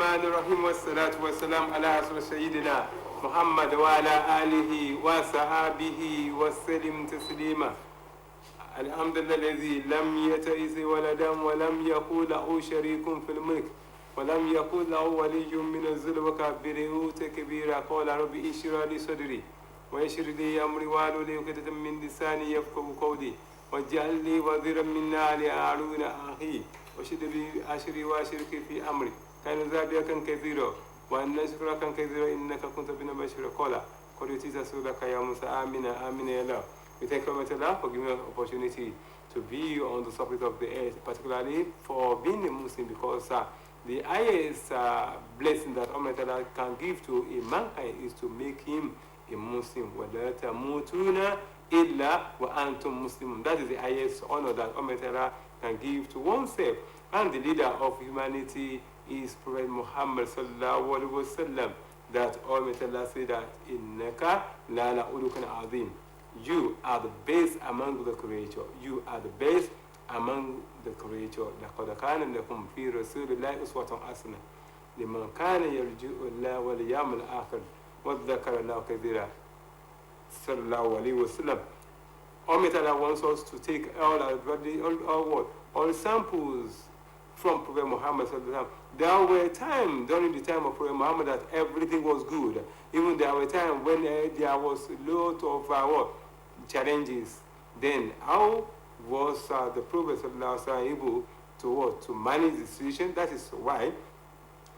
الرحمن الرحيم والصلاة والسلام على رسول سيدنا محمد وعلى آله وصحبه وسلم تسليما. الحمد لله الذي لم يتخذ ولدا ولم يكن له شريك في الملك ولم يكن له ولي من الذل وكبره تكبيرا. قال رب اشرح لي صدري ويسر لي امري واحلل عقدة من لساني يفقهوا قولي واجعل لي وزيرا من اهل هارون اخي واشهد لي اشري واشرك في امري كان ذابيا كثيرا وان نشكرك كثيرا انك كنت بنا بشيرا. قال قد يتيت سؤلك يا موسى امين امين يا الله. We thank Almighty Allah for giving us an opportunity to be on the surface of the earth, particularly for being a Muslim, because the highest blessing that Almighty Allah can give to a mankind is to make him a Muslim. وَلَا تَمُوتُونَ إِلَّا وَأَنْتُمْ مُسْلِمُونَ. That is the highest honor that Almighty Allah can give to oneself. And the leader of humanity is Prophet Muhammad sallallahu alaihi wasallam. That Almighty Allah said that إِنَّكَ لَعَلَىٰ خُلُقٍ عَظِيمٍ. You are the best among the creature. You are the best among the creature. لَقَدْ كَانَ لَكُمْ فِي رَسُولِ اللَّهِ أُسْوَةٌ حَسَنَةٌ لِمَنْ كَانَ يَرْجُو اللَّهَ وَالْيَوْمَ الْآخِرَ وَذَّكَرَ اللَّهَ كَثِيرًا. Sallallahu alaihi wasallam. Almighty Allah wants us to take all samples from Prophet Muhammad sallallahu alaihi wasallam. There were times during the time of Prophet Muhammad that everything was good. Even there were times when there was a lot of challenges. Then how was the Prophet sallallahu alaihi wasallam able to manage the situation? That is why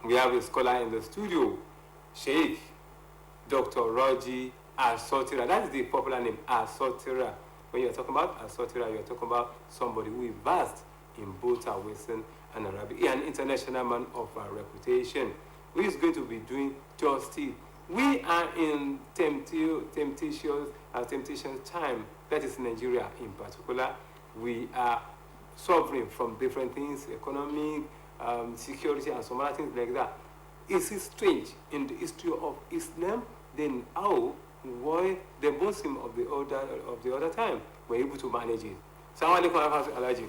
we have a scholar in the studio, Sheikh Dr. Raji Asotira. That is the popular name, Asotira. When you are talking about Asotira, you are talking about somebody who is vast in both Western and Arabic, an international man of reputation, who is going to be doing justice. We are in temptation time, that is Nigeria in particular. We are suffering from different things, economic, security, and some other things like that. Is it strange in the history of Islam, then how why the Muslim of the other time were able to manage it? Assalamu alaikum Alhaji.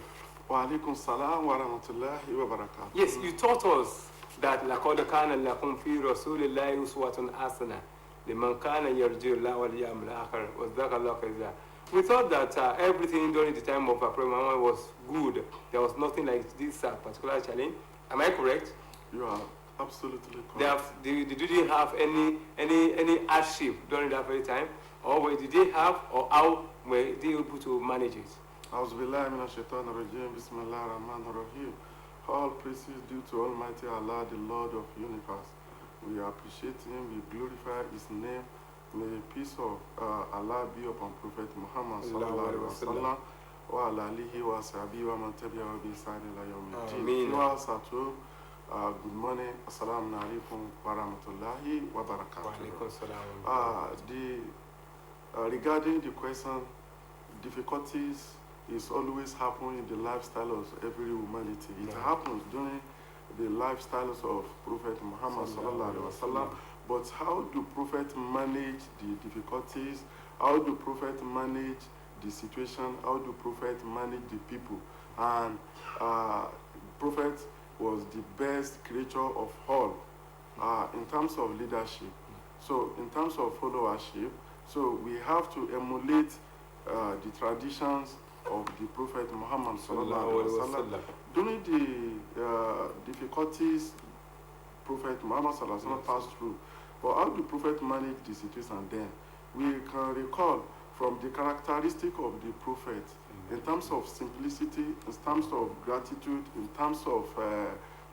Wa alaikum salam wa rahmatullahi wa barakatuh. Yes, you taught us that لَقَدْ كَانَ لَكُمْ فِي رَسُولِ اللَّهِ أُسْوَةٌ حَسَنَةٌ لِمَنْ كَانَ يَرْجُو اللَّهَ وَالْيَوْمَ الْآخِرَ وَذَّكَرَ اللَّهَ كَثِيرًا. We thought that everything during the time of Prophet Muhammad was good. There was nothing like this particular challenge. Am I correct? You are absolutely correct. They didn't have any hardship during that very time, or did they have, or how were they able to manage it? Auzubillahi minash shaitanir rajim. Bismillahir rahmanir rahim. All praises due to Almighty Allah, the Lord of the universe. We appreciate Him, we glorify His name. May the peace of Allah be upon Prophet Muhammad sallallahu alaihi wasallam wa ala alihi wa sahbihi wa man tabi'ahu bi ihsan ila yawmiddin. Viewers at home, good morning. Assalamu alaikum wa rahmatullahi wa barakatuh. Regarding the question, difficulties is always happening in the lifestyle of every humanity. It happens during the lifestyles of Prophet Muhammad sallallahu alaihi wasallam. But how do Prophet manage the difficulties? How do Prophet manage the situation? How do Prophet manage the people? And Prophet was the best creature of all in terms of leadership. So in terms of followership, so we have to emulate the traditions of the Prophet Muhammad sallallahu alaihi wasallam. During the difficulties Prophet Muhammad sallallahu alaihi wasallam passed through, but how do Prophet manage the situation then? We can recall from the characteristic of the Prophet in terms of simplicity, in terms of gratitude, in terms of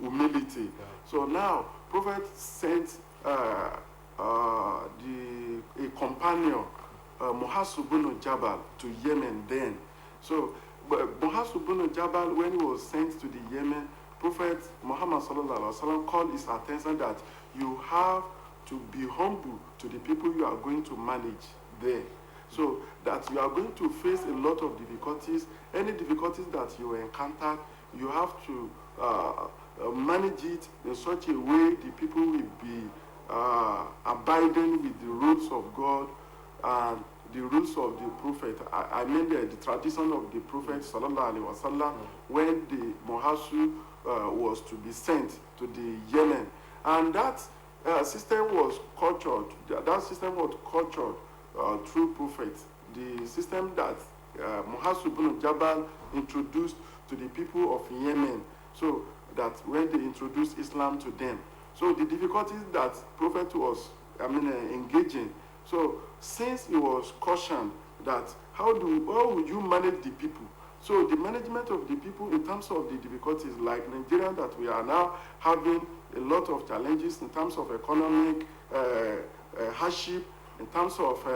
humility. So now Prophet sent a companion, Mu'adh ibn Jabal, to Yemen then. So Mu'adh ibn Jabal, when he was sent to the Yemen, Prophet Muhammad sallallahu alaihi wasallam called his attention that you have to be humble to the people you are going to manage there. So that you are going to face a lot of difficulties. Any difficulties that you encounter, you have to manage it in such a way the people will be abiding with the rules of God and the rules of the Prophet. I mean the tradition of the Prophet sallallahu alaihi wasallam when the Mu'adh was to be sent to the Yemen. And that system was cultured. That system was cultured through prophets. The system that Muhammad ibn Jabal introduced to the people of Yemen, so that when they introduced Islam to them. So the difficulties that Prophet was, engaging. So since he was cautioned that how would you manage the people? So the management of the people in terms of the difficulties, like Nigeria, that we are now having a lot of challenges in terms of economic hardship, in terms of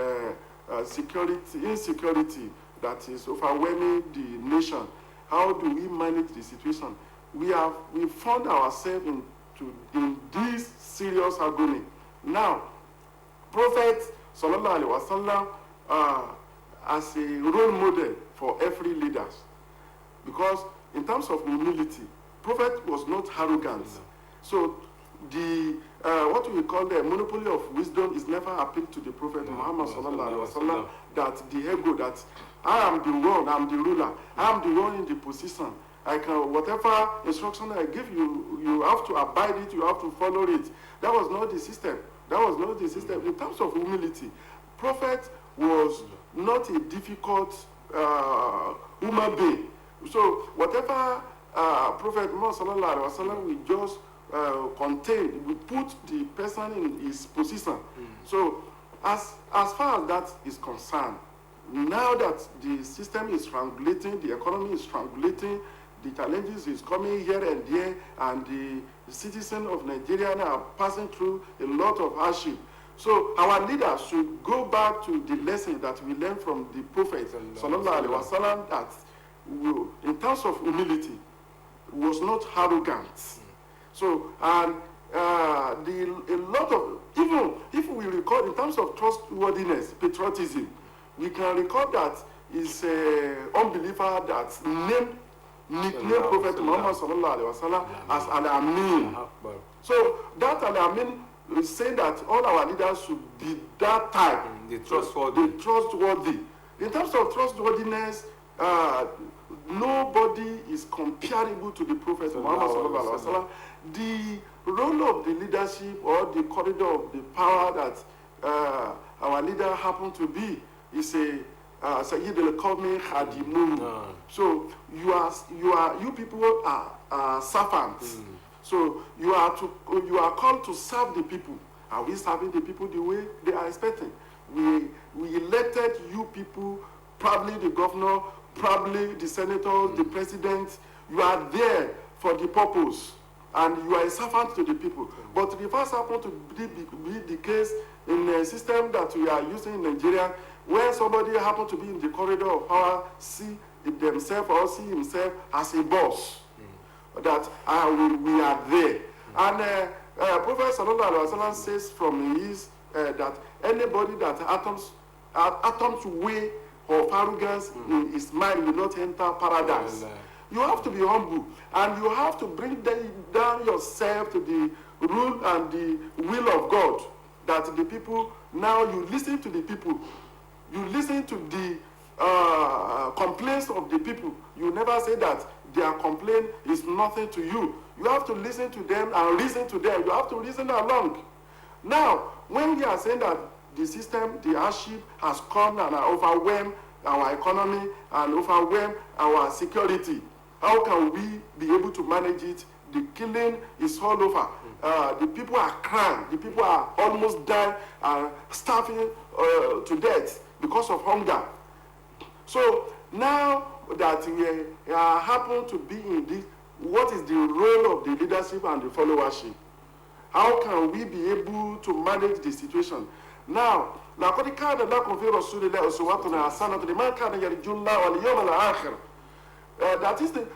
insecurity that is overwhelming the nation. How do we manage the situation? We found ourselves in this serious agony. Now, Prophet Sallallahu Alaihi Wasallam as a role model for every leaders, because in terms of humility, Prophet was not arrogant. So the what we call the monopoly of wisdom is never appealed to the Prophet Muhammad Sallallahu Alaihi Wasallam, that the ego that I am the one, I'm the ruler, I am the one in the position. I can, whatever instruction I give you, you have to abide it, you have to follow it. That was not the system. That was not the system. In terms of humility, Prophet was not a difficult human being. So whatever Prophet Muhammad Sallallahu Alaihi Wasallam will just contain, we put the person in his position. So as far as that is concerned, now that the system is strangulating, the economy is strangulating, the challenges is coming here and there, and the citizens of Nigeria are passing through a lot of hardship. So our leaders should go back to the lesson that we learned from the Prophet Sallallahu Alaihi Wasallam, that in terms of humility was not arrogant. So and a lot of, even if we record in terms of trustworthiness, patriotism, we can record that is an unbeliever that nicknamed Prophet Muhammad Sallallahu Alaihi Wasallam as Al-Amin. So that Al-Amin is saying that all our leaders should be that type. The trustworthy. In terms of trustworthiness, nobody is comparable to the Prophet Muhammad Sallallahu Alaihi Wasallam. The role of the leadership or the corridor of the power that our leader happened to be is a Sayyid al-Qawmi Khadimun. So you people are servants. So you are called to serve the people. Are we serving the people the way they are expecting? We elected you people, probably the governor, probably the senators, the president. You are there for the purpose, and you are a servant to the people. But the reverse happened to be the case in a system that we are using in Nigeria, where somebody happened to be in the corridor of power, see themselves or see himself as a boss, that we are there. And Prophet Sallallahu Alaihi Wasallam says from his that anybody that atoms way of arrogance in his mind will not enter paradise. You have to be humble, and you have to bring down yourself to the rule and the will of God, that the people, now you listen to the people, you listen to the complaints of the people. You never say that their complaint is nothing to you. You have to listen to them and reason to them. You have to reason along. Now, when we are saying that the system, the hardship has come and overwhelmed our economy and overwhelmed our security, how can we be able to manage it? The killing is all over. The people are crying. The people are almost dying and starving to death because of hunger. So now that we happen to be in this, what is the role of the leadership and the followership? How can we be able to manage the situation? Now, لقد كان لكم في رسول الله أسوة حسنة لمن كان يرجو الله واليوم الآخر. That is the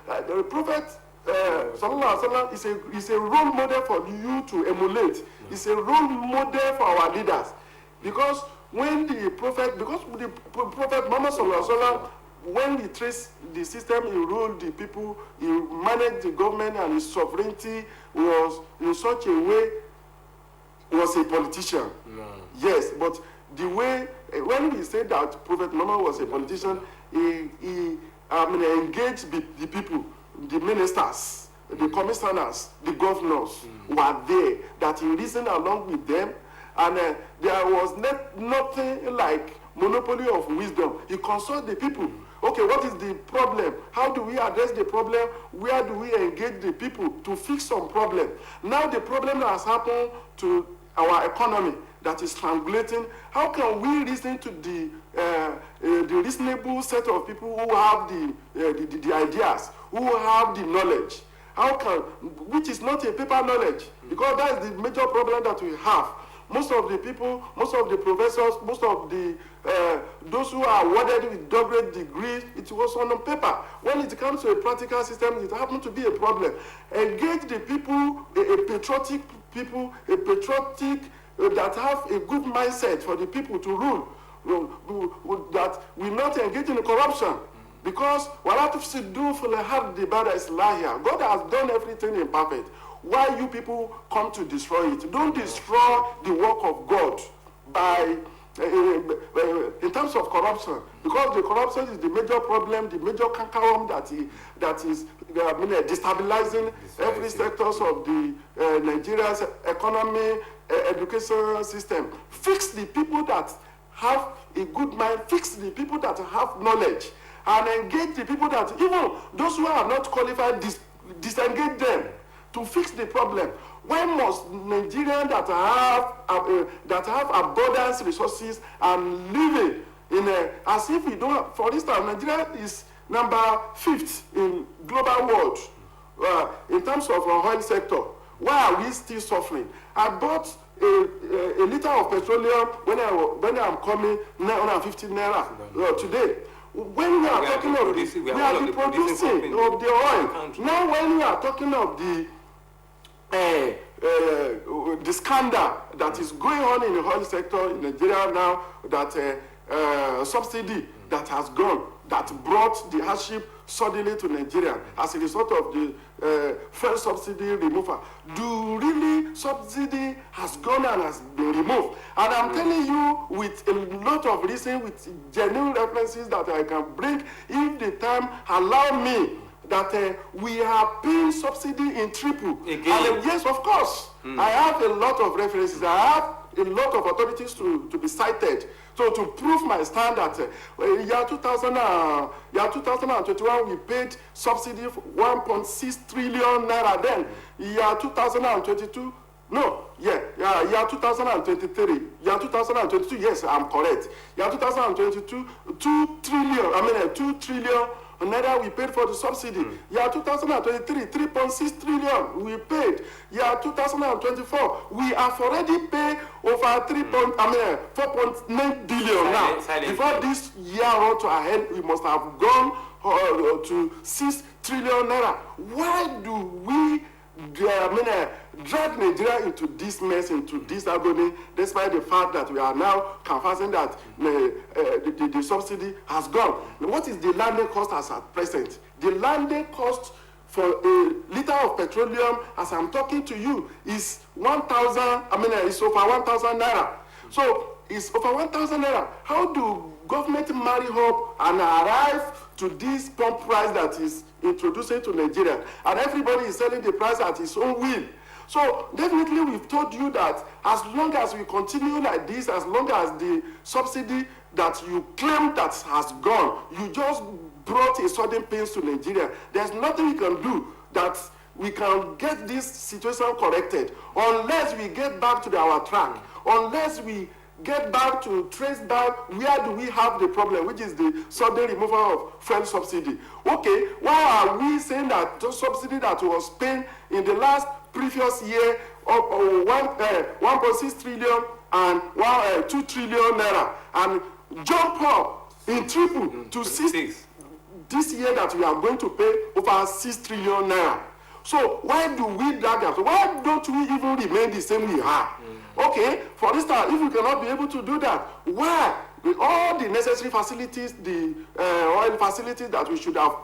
Prophet Sallallahu Alaihi Wasallam is a role model for you to emulate. It's a role model for our leaders, because when the Prophet Muhammad Sallallahu Alaihi Wasallam, when he traced the system, he ruled the people, he managed the government, and his sovereignty was in such a way, was a politician. Yes, but the way, when we say that Prophet Muhammad was a politician, he engaged the people, the ministers, the commissioners, the governors were there, that he reasoned along with them, and there was nothing like monopoly of wisdom. He consulted the people. Okay, what is the problem? How do we address the problem? Where do we engage the people to fix some problem? Now the problem that has happened to our economy that is strangulating, how can we listen to the reasonable set of people who have the ideas, who have the knowledge? How can, which is not a paper knowledge, because that is the major problem that we have. Most of the people, most of the professors, most of the those who are awarded with doctorate degrees, it was on paper. When it comes to a practical system, it happens to be a problem. Engage the people, a patriotic people, a patriotic that have a good mindset for the people to rule, that will not engage in corruption. Because God has done everything imperfect. Why you people come to destroy it? Don't destroy the work of God by in terms of corruption, because the corruption is the major problem, the major cankerworm that is destabilizing every sectors of the Nigeria's economy, education system. Fix the people that have a good mind, fix the people that have knowledge, and engage the people that, even those who are not qualified, disengage them to fix the problem. Why must Nigerians that have abundance resources and living in as if we don't? For instance, Nigeria is number 5th in global world in terms of our oil sector. Why are we still suffering? I bought a liter of petroleum when I'm coming 950 naira today. When we are talking of we are the producing of the oil. Now when we are talking of the scandal that is going on in the oil sector in Nigeria now, that subsidy that has gone, that brought the hardship suddenly to Nigeria as a result of the fuel subsidy removal. Do really subsidy has gone and has been removed? And I'm telling you with a lot of reason, with genuine references that I can bring, if the time allow me, that we are paying subsidy in triple. Again? And, yes, of course. I have a lot of references. I have a lot of authorities to be cited. So to prove my stand that year 2021, we paid subsidy for 1.6 trillion naira. Then year 2022, year 2023, year 2022, yes, I'm correct. Year 2022, 2 trillion naira we paid for the subsidy. Year 2023, 3.6 trillion we paid. Year 2024, we have already paid over 4.9 billion now. Before this year run to our head, we must have gone to 6 trillion naira. Why do we drag Nigeria into this mess, into this agony, despite the fact that we are now confessing that the subsidy has gone? What is the landing cost as at present? The landing cost for a liter of petroleum, as I'm talking to you, is it's over 1,000 naira. So it's over 1,000 naira. How do government marry up and arrive to this pump price that is introducing to Nigeria, and everybody is selling the price at his own will? So definitely we've told you that as long as we continue like this, as long as the subsidy that you claim that has gone, you just brought a sudden pain to Nigeria. There's nothing we can do that we can get this situation corrected unless we get back to our track, unless we get back to trace back where do we have the problem, which is the sudden removal of fuel subsidy. Okay, why are we saying that the subsidy that was paid in the last previous year of 1.6 trillion and 2 trillion naira, and jump up in triple to 6 this year that we are going to pay over 6 trillion naira? So why do we drag that? Why don't we even remain the same we are? Okay, for instance, if we cannot be able to do that, why? With all the necessary facilities, the oil facilities that we should have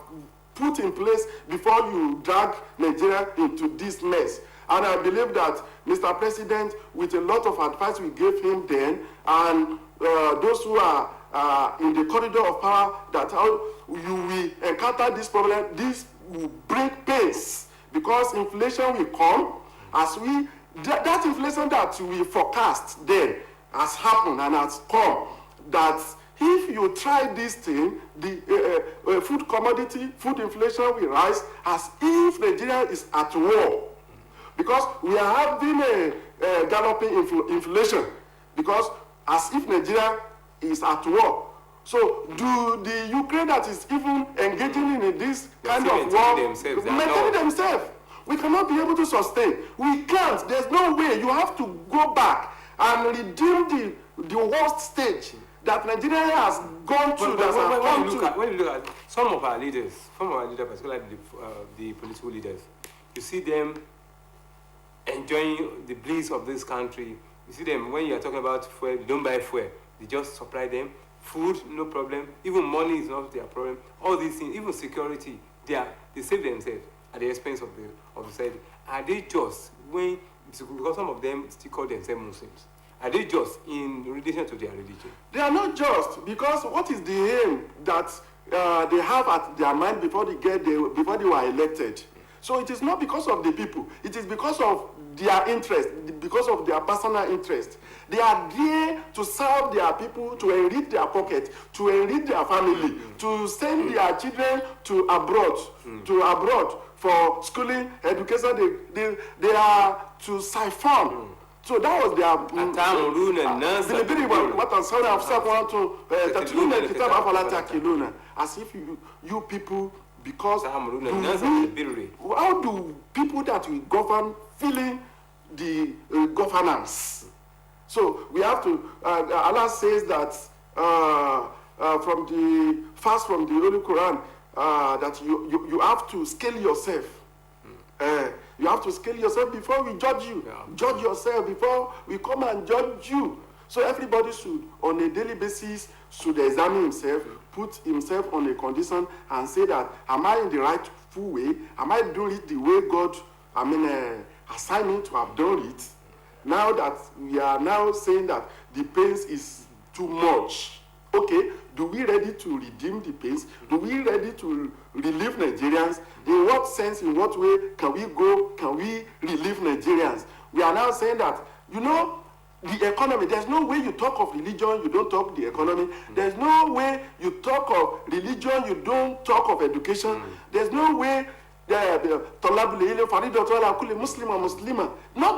put in place before you drag Nigeria into this mess. And I believe that Mr. President, with a lot of advice we gave him then, and those who are in the corridor of power, that how you will encounter this problem, this will bring pains because inflation will come as that inflation that we forecast then has happened and has come, that if you try this thing, the food commodity, food inflation will rise as if Nigeria is at war. Because we are having a galloping inflation, because as if Nigeria is at war. So do the Ukraine that is even engaging in this kind of war maintain themselves? We cannot be able to sustain. We can't. There's no way. You have to go back and redeem the worst stage that Nigeria has gone through. When you look at some of our leaders, particularly the political leaders, you see them enjoying the bliss of this country. You see them, when you are talking about fuel, you don't buy fuel. They just supply them. Food, no problem. Even money is not their problem. All these things, even security, they save themselves at the expense of the society. Are they just, because some of them still call themselves Muslims, are they just in relation to their religion? They are not just, because what is the aim that they have at their mind before they were elected? So it is not because of the people. It is because of their interest, because of their personal interest. They are there to serve their people, to enrich their pocket, to enrich their family, to send their children to abroad for schooling, education. They are to siphon. So that was their as if you people, because how do people that we govern feeling the governance? So we have to, Allah says that from the Holy Quran, that you have to scale yourself. You have to scale yourself before we judge you. Yeah. Judge yourself before we come and judge you. So everybody should, on a daily basis, should examine himself, put himself on a condition and say that, am I in the rightful way? Am I doing it the way God, assigned me to have done it? Now that we are now saying that the pains is too much, okay, do we ready to redeem the pains? Do we ready to relieve Nigerians? In what sense, in what way can we relieve Nigerians? We are now saying that, the economy, there's no way you talk of religion, you don't talk the economy. There's no way you talk of religion, you don't talk of education. There's no way not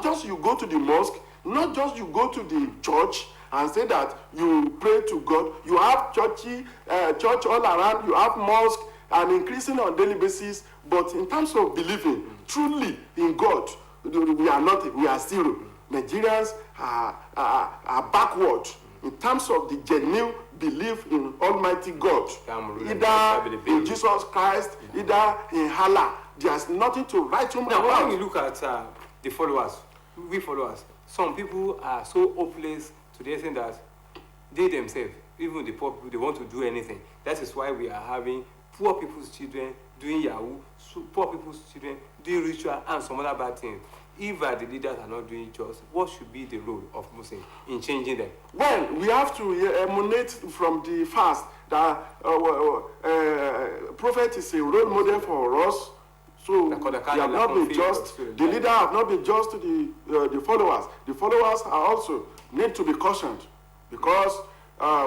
just you go to the mosque, not just you go to the church and say that you pray to God. You have church all around, you have mosque and increasing on daily basis. But in terms of believing truly in God, we are not, we are zero. Nigerians are backward in terms of the genuine belief in Almighty God. Either in Jesus Christ, either in Allah. There's nothing to write home about. Now, when we look at the followers, some people are so hopeless to the extent that they themselves, even the poor people, they want to do anything. That is why we are having poor people's children doing Yahoo, poor people's children doing ritual and some other bad things. If the leaders are not doing just, what should be the role of Muslims in changing them? Well, we have to emanate from the fast that Prophet is a role model for us. So they have not been just, the leader have not been just to the followers. The followers are also need to be cautioned, because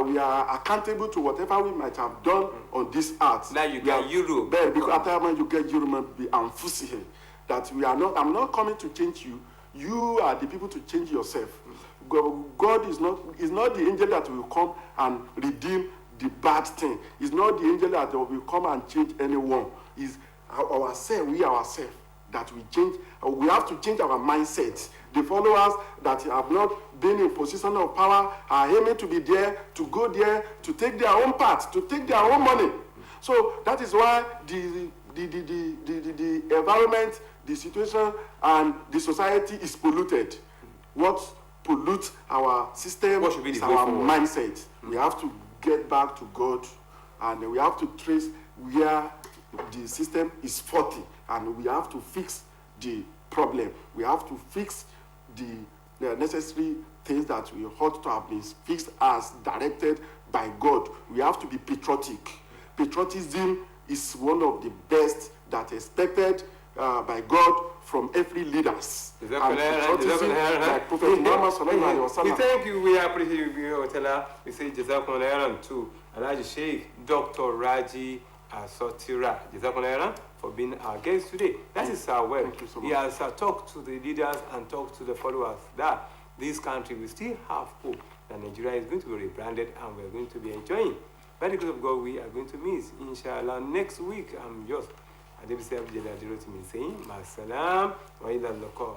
we are accountable to whatever we might have done on this earth. Now you get Euro. Because at the time you get Euro, be unfussy. That we are not, I'm not coming to change you. You are the people to change yourself. God is not the angel that will come and redeem the bad thing. It's not the angel that will come and change anyone. It's ourselves, that we change. We have to change our mindset. The followers that have not been in position of power are aiming to be there, to go there, to take their own part, to take their own money. So that is why the environment, the situation, and the society is polluted. What pollutes our system is our mindset. We have to get back to God, and we have to trace where the system is faulty, and we have to fix the problem. We have to fix the necessary things that we ought to have been fixed as directed by God. We have to be patriotic. Patriotism is one of the best that expected by God from every leaders. And patriotism like Prophet Muhammad sallallahu alaihi wasallam. We thank you. We appreciate you, Otela. We say Jazakumullah khairan to Alhaji Sheikh Dr. Raji Asotira. Jazakumullah khairan for being our guest today. That is our way. Thank you so much. He has talked to the leaders and talked to the followers that this country will still have hope that Nigeria is going to be rebranded and we are going to be enjoying. By the grace of God, we are going to miss, inshallah, next week. I'm just Adeleke saying, Ma salam wa ila al-liqa.